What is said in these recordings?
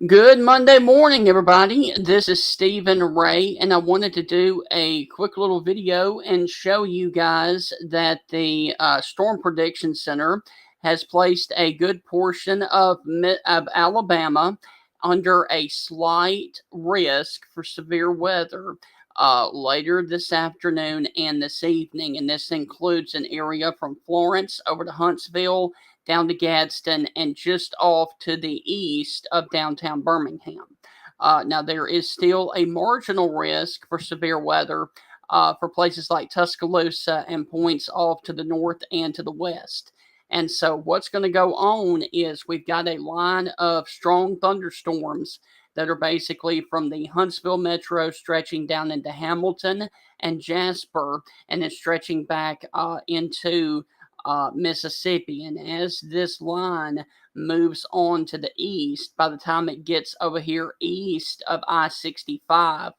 Good Monday morning, everybody. This is Stephen Ray, and I wanted to do a quick little video and show you guys that the Storm Prediction Center has placed a good portion of Alabama under a slight risk for severe weather later this afternoon and this evening. And this includes an area from Florence over to Huntsville down to Gadsden, and just off to the east of downtown Birmingham. Now, there is still a marginal risk for severe weather for places like Tuscaloosa and points off to the north and to the west. And so, what's going to go on is we've got a line of strong thunderstorms that are basically from the Huntsville metro stretching down into Hamilton and Jasper, and then stretching back into Mississippi. And as this line moves on to the east, by the time it gets over here east of I 65,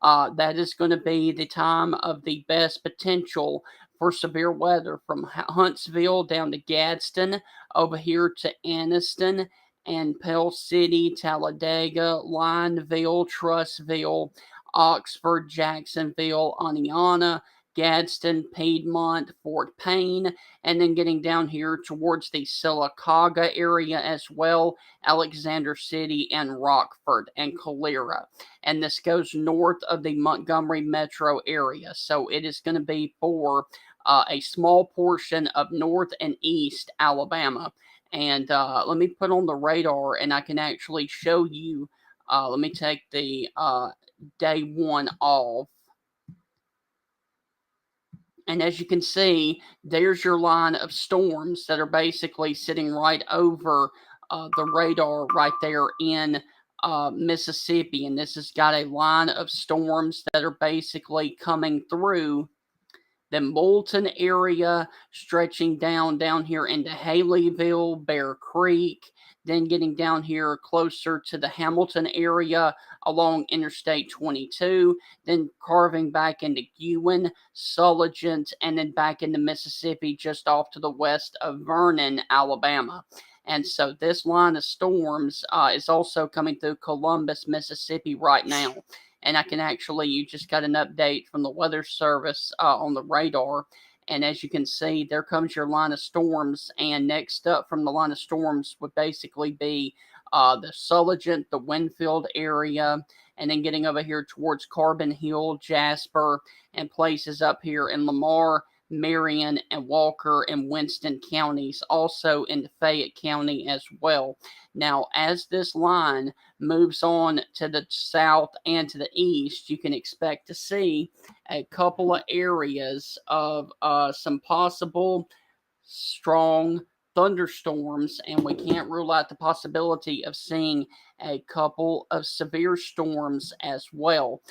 that is going to be the time of the best potential for severe weather from Huntsville down to Gadsden, over here to Anniston and Pell City, Talladega, Lineville, Trussville, Oxford, Jacksonville, Aniana, Gadsden, Piedmont, Fort Payne, and then getting down here towards the Sylacauga area as well, Alexander City and Rockford and Calera. And this goes north of the Montgomery metro area. So it is going to be for a small portion of north and east Alabama. And let me put on the radar and I can actually show you. Let me take the day one off. And as you can see, there's your line of storms that are basically sitting right over the radar right there in Mississippi. And this has got a line of storms that are basically coming through the Moulton area, stretching down here into Haleyville, Bear Creek, then getting down here closer to the Hamilton area along Interstate 22, then carving back into Ewan, Sulligent, and then back into Mississippi just off to the west of Vernon, Alabama. And so this line of storms is also coming through Columbus, Mississippi right now. And I can actually, you just got an update from the Weather Service on the radar. And as you can see, there comes your line of storms. And next up from the line of storms would basically be the Sulligent, the Winfield area, and then getting over here towards Carbon Hill, Jasper, and places up here in Lamar, Marion, and Walker and Winston counties, also in Fayette County as well. Now, as this line moves on to the south and to the east, you can expect to see a couple of areas of some possible strong thunderstorms, and we can't rule out the possibility of seeing a couple of severe storms as well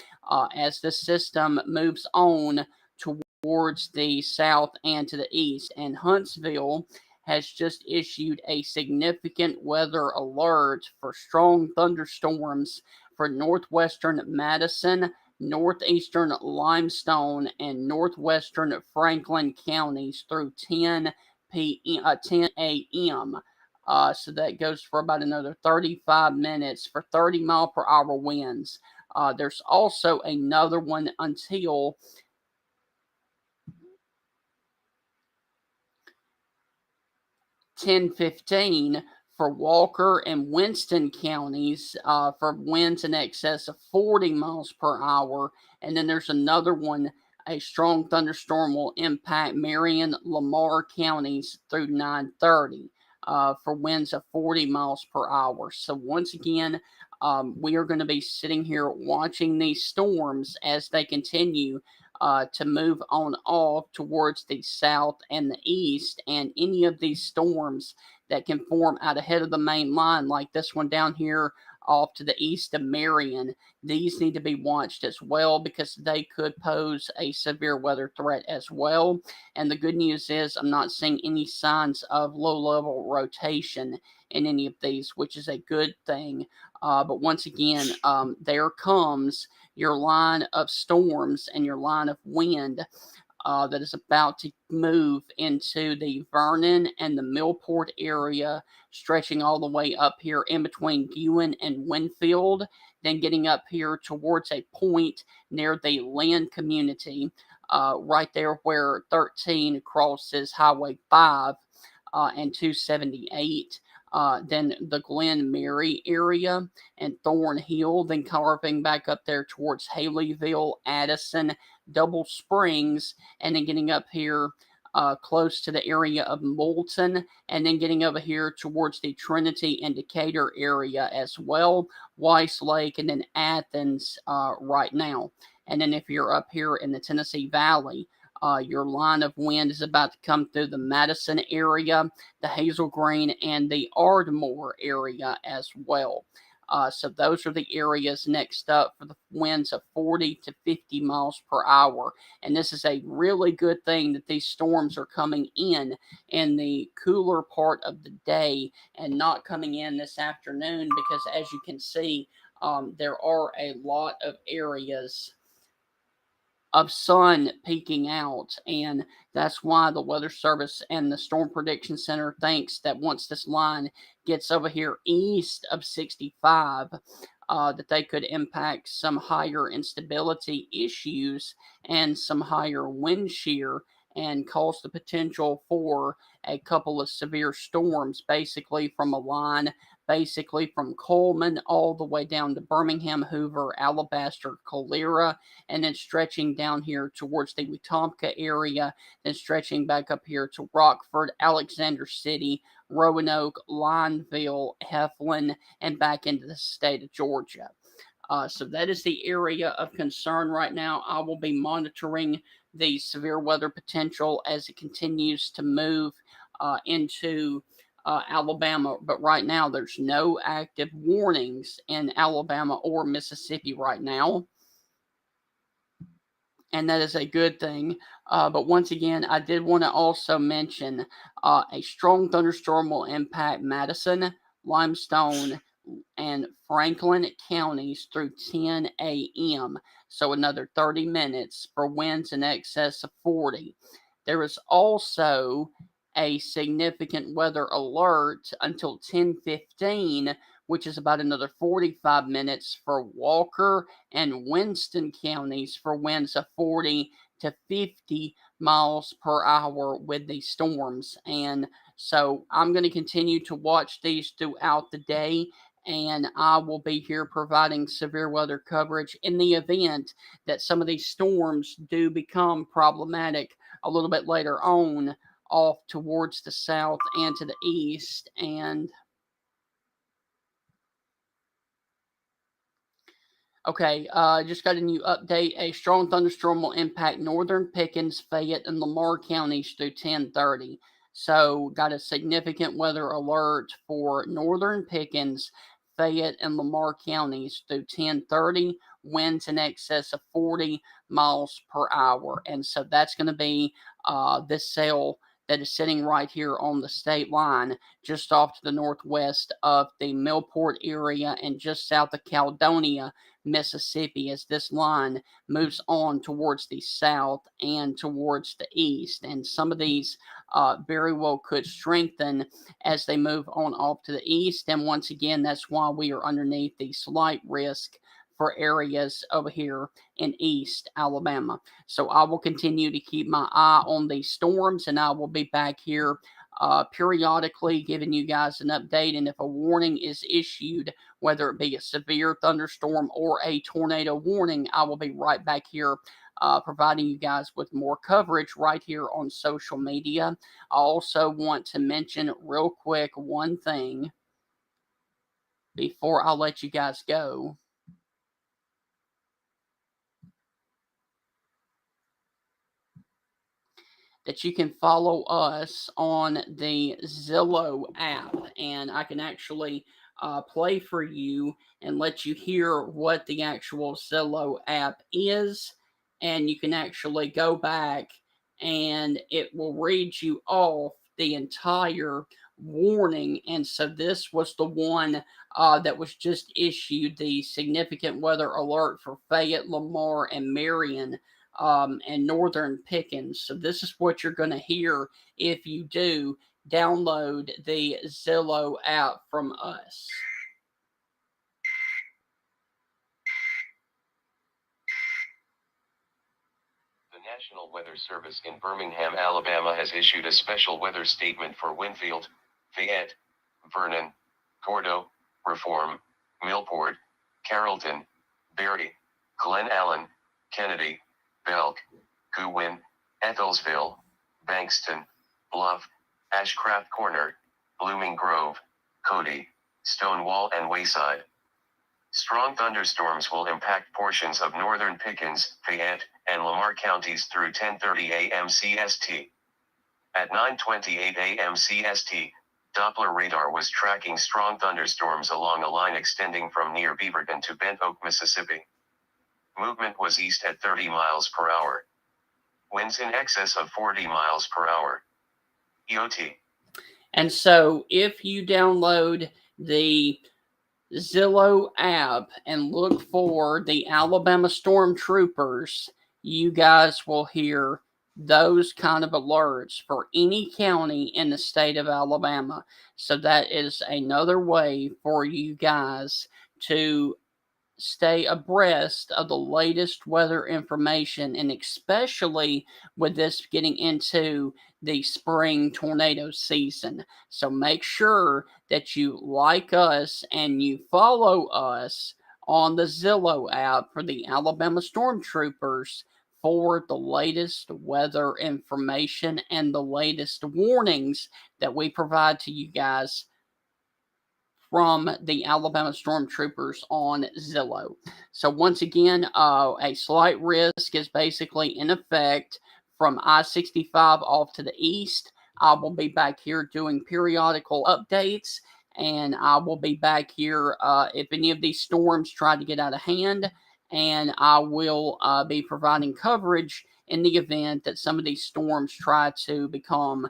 as the system moves on towards the south and to the east. And Huntsville has just issued a significant weather alert for strong thunderstorms for northwestern Madison, northeastern Limestone, and northwestern Franklin counties through 10 a.m. So that goes for about another 35 minutes for 30-mile-per-hour winds. There's also another one until 10:15 for Walker and Winston counties for winds in excess of 40 miles per hour. And then there's another one, a strong thunderstorm will impact Marion, Lamar counties through 9:30 for winds of 40 miles per hour. So once again, we are going to be sitting here watching these storms as they continue to move on off towards the south and the east. And any of these storms that can form out ahead of the main line, like this one down here off to the east of Marion, these need to be watched as well because they could pose a severe weather threat as well. And the good news is, I'm not seeing any signs of low level rotation in any of these, which is a good thing. But once again, there comes your line of storms and your line of wind that is about to move into the Vernon and the Millport area, stretching all the way up here in between Ewan and Winfield, then getting up here towards a point near the Land community, right there where 13 crosses Highway 5 and 278. Then the Glen Mary area and Thornhill, then carving back up there towards Haleyville, Addison, Double Springs, and then getting up here close to the area of Moulton, and then getting over here towards the Trinity and Decatur area as well, Weiss Lake, and then Athens right now. And then if you're up here in the Tennessee Valley, your line of wind is about to come through the Madison area, the Hazel Green, and the Ardmore area as well. So those are the areas next up for the winds of 40 to 50 miles per hour. And this is a really good thing that these storms are coming in the cooler part of the day and not coming in this afternoon, because as you can see, there are a lot of areas of sun peeking out, and that's why the Weather Service and the Storm Prediction Center thinks that once this line gets over here east of 65, that they could impact some higher instability issues and some higher wind shear and cause the potential for a couple of severe storms, basically from a line basically from Coleman all the way down to Birmingham, Hoover, Alabaster, Calera, and then stretching down here towards the Wetumpka area, then stretching back up here to Rockford, Alexander City, Roanoke, Lineville, Heflin, and back into the state of Georgia. So that is the area of concern right now. I will be monitoring the severe weather potential as it continues to move into Alabama, but right now there's no active warnings in Alabama or Mississippi right now, and that is a good thing. But once again, I did want to also mention a strong thunderstorm will impact Madison, Limestone, and Franklin counties through 10 a.m., so another 30 minutes for winds in excess of 40. There is also a significant weather alert until 10:15, which is about another 45 minutes for Walker and Winston counties for winds of 40 to 50 miles per hour with these storms. And so I'm going to continue to watch these throughout the day, and I will be here providing severe weather coverage in the event that some of these storms do become problematic a little bit later on off towards the south and to the east. And okay, just got a new update. A strong thunderstorm will impact northern Pickens, Fayette, and Lamar counties through 10:30. So, got a significant weather alert for northern Pickens, Fayette, and Lamar counties through 10:30. Winds in excess of 40 miles per hour, and so that's going to be this cell that is sitting right here on the state line, just off to the northwest of the Millport area and just south of Caledonia, Mississippi, as this line moves on towards the south and towards the east. And some of these very well could strengthen as they move on off to the east. And once again, that's why we are underneath the slight risk for areas over here in East Alabama. So I will continue to keep my eye on these storms, and I will be back here periodically giving you guys an update. And if a warning is issued, whether it be a severe thunderstorm or a tornado warning, I will be right back here providing you guys with more coverage right here on social media. I also want to mention real quick one thing before I let you guys go. That you can follow us on the Zillow app, and I can actually play for you and let you hear what the actual Zillow app is, and you can actually go back and it will read you off the entire warning. And so this was the one that was just issued, the significant weather alert for Fayette, Lamar, and Marion and northern Pickens. So this is what you're going to hear if you do download the Zillow app from us. The National Weather Service in Birmingham, Alabama has issued a special weather statement for Winfield, Fayette, Vernon, Gordo, Reform, Millport, Carrollton, Berry, Glen Allen, Kennedy, Belk, Goodwin, Ethelsville, Bankston, Bluff, Ashcraft Corner, Blooming Grove, Cody, Stonewall and Wayside. Strong thunderstorms will impact portions of northern Pickens, Fayette, and Lamar counties through 10:30 a.m. CST. At 9:28 a.m. CST, Doppler radar was tracking strong thunderstorms along a line extending from near Beaverton to Bent Oak, Mississippi. Movement was east at 30 miles per hour. Winds in excess of 40 miles per hour. EOT. And so if you download the Zillow app and look for the Alabama Stormtroopers, you guys will hear those kind of alerts for any county in the state of Alabama. So that is another way for you guys to stay abreast of the latest weather information, and especially with this getting into the spring tornado season. So make sure that you like us and you follow us on the Zillow app for the Alabama Stormtroopers for the latest weather information and the latest warnings that we provide to you guys from the Alabama Stormtroopers on Zillow. So once again, a slight risk is basically in effect from I-65 off to the east. I will be back here doing periodical updates, and I will be back here if any of these storms try to get out of hand, and I will be providing coverage in the event that some of these storms try to become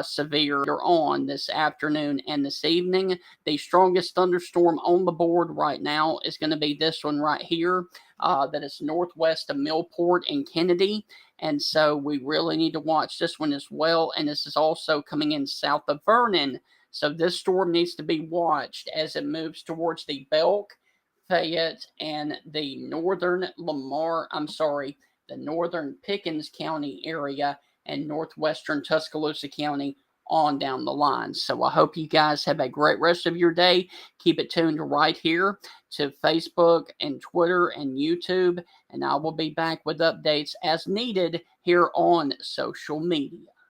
severe on this afternoon and this evening. The strongest thunderstorm on the board right now is going to be this one right here, that is northwest of Millport and Kennedy. And so we really need to watch this one as well. And this is also coming in south of Vernon. So this storm needs to be watched as it moves towards the Belk, Fayette, and the northern the northern Pickens County area and northwestern Tuscaloosa County on down the line. So I hope you guys have a great rest of your day. Keep it tuned right here to Facebook and Twitter and YouTube, and I will be back with updates as needed here on social media.